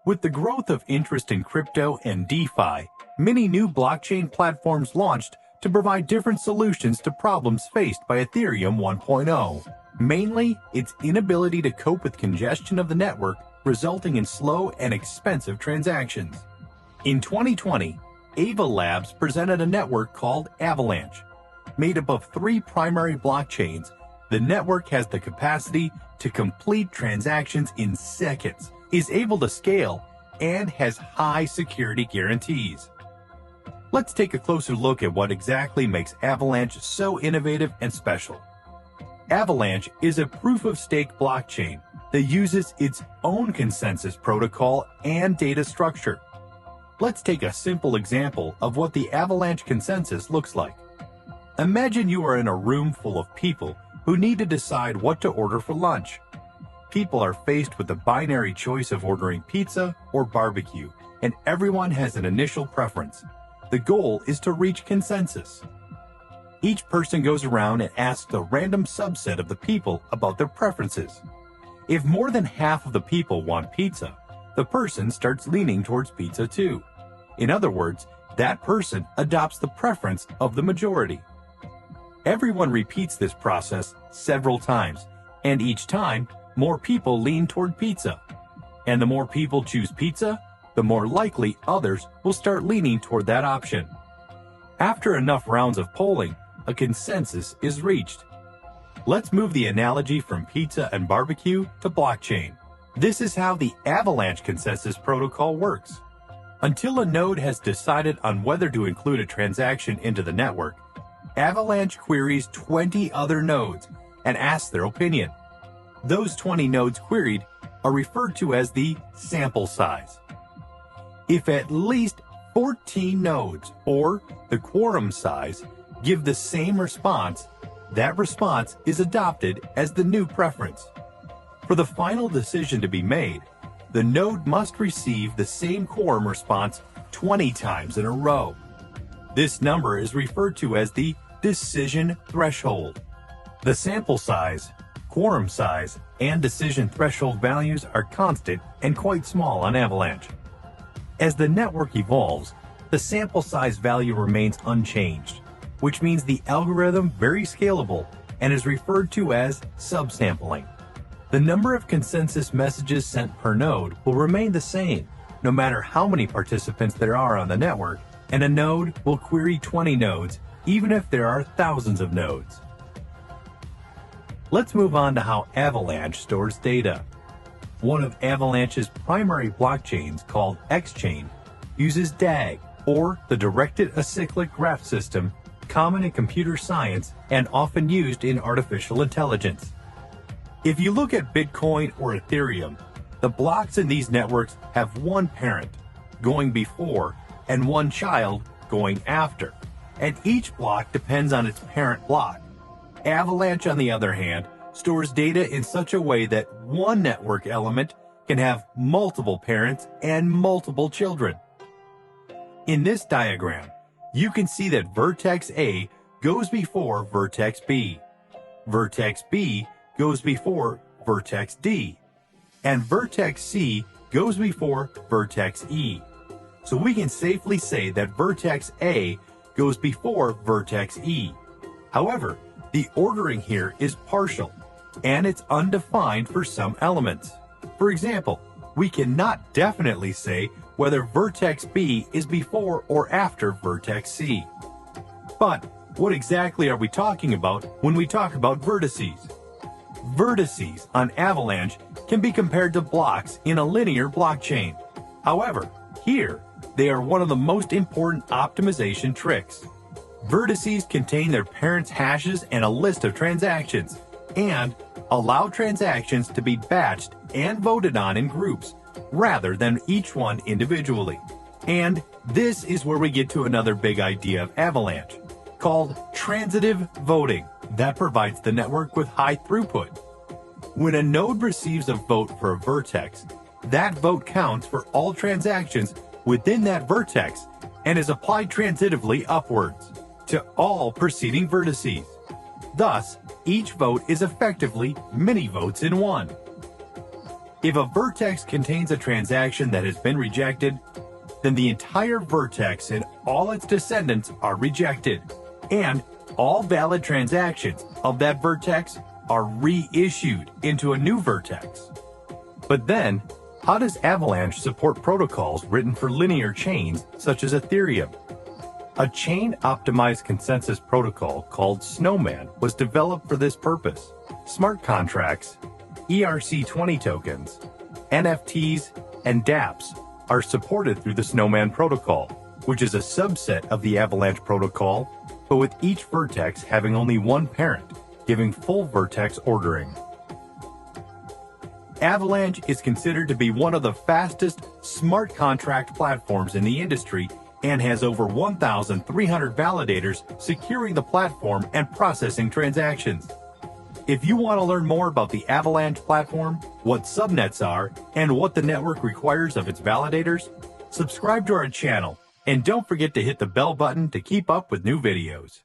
With the growth of interest in crypto and DeFi, many new blockchain platforms launched to provide different solutions to problems faced by Ethereum 1.0. Mainly, its inability to cope with congestion of the network, resulting in slow and expensive transactions. In 2020, Ava Labs presented a network called Avalanche. Made up of 3 primary blockchains, the network has the capacity to complete transactions in seconds, is able to scale, and has high security guarantees. Let's take a closer look at what exactly makes Avalanche so innovative and special. Avalanche is a proof-of-stake blockchain that uses its own consensus protocol and data structure. Let's take a simple example of what the Avalanche consensus looks like. Imagine you are in a room full of people who need to decide what to order for lunch. People are faced with the binary choice of ordering pizza or barbecue, and everyone has an initial preference. The goal is to reach consensus. Each person goes around and asks a random subset of the people about their preferences. If more than half of the people want pizza, the person starts leaning towards pizza too. In other words, that person adopts the preference of the majority. Everyone repeats this process several times, and each time, more people lean toward pizza. And the more people choose pizza, the more likely others will start leaning toward that option. After enough rounds of polling, a consensus is reached. Let's move the analogy from pizza and barbecue to blockchain. This is how the Avalanche consensus protocol works. Until a node has decided on whether to include a transaction into the network, Avalanche queries 20 other nodes and asks their opinion. Those 20 nodes queried are referred to as the sample size. If at least 14 nodes, or the quorum size, give the same response, that response is adopted as the new preference. For the final decision to be made, the node must receive the same quorum response 20 times in a row. This number is referred to as the decision threshold. The sample size, quorum size, and decision threshold values are constant and quite small on Avalanche. As the network evolves, the sample size value remains unchanged, which means the algorithm very scalable and is referred to as subsampling. The number of consensus messages sent per node will remain the same, no matter how many participants there are on the network, and a node will query 20 nodes, even if there are thousands of nodes. Let's move on to how Avalanche stores data. One of Avalanche's primary blockchains, called X-Chain, uses DAG, or the Directed Acyclic Graph System, common in computer science and often used in artificial intelligence. If you look at Bitcoin or Ethereum, the blocks in these networks have one parent, going before, and one child, going after, and each block depends on its parent block. Avalanche, on the other hand, stores data in such a way that one network element can have multiple parents and multiple children. In this diagram, you can see that vertex A goes before vertex B, vertex B goes before vertex D, and vertex C goes before vertex E. So we can safely say that vertex A goes before vertex E. However, the ordering here is partial, and it's undefined for some elements. For example, we cannot definitely say whether vertex B is before or after vertex C. But what exactly are we talking about when we talk about vertices? Vertices on Avalanche can be compared to blocks in a linear blockchain. However, here, they are one of the most important optimization tricks. Vertices contain their parents' hashes and a list of transactions, and allow transactions to be batched and voted on in groups, rather than each one individually. And this is where we get to another big idea of Avalanche, called transitive voting, that provides the network with high throughput. When a node receives a vote for a vertex, that vote counts for all transactions within that vertex and is applied transitively upwards to all preceding vertices. Thus, each vote is effectively many votes in one. If a vertex contains a transaction that has been rejected, then the entire vertex and all its descendants are rejected, and all valid transactions of that vertex are reissued into a new vertex. But then, how does Avalanche support protocols written for linear chains such as Ethereum? A chain-optimized consensus protocol called Snowman was developed for this purpose. Smart contracts, ERC20 tokens, NFTs, and dApps are supported through the Snowman protocol, which is a subset of the Avalanche protocol, but with each vertex having only one parent, giving full vertex ordering. Avalanche is considered to be one of the fastest smart contract platforms in the industry and has over 1,300 validators securing the platform and processing transactions. If you want to learn more about the Avalanche platform, what subnets are, and what the network requires of its validators, subscribe to our channel and don't forget to hit the bell button to keep up with new videos.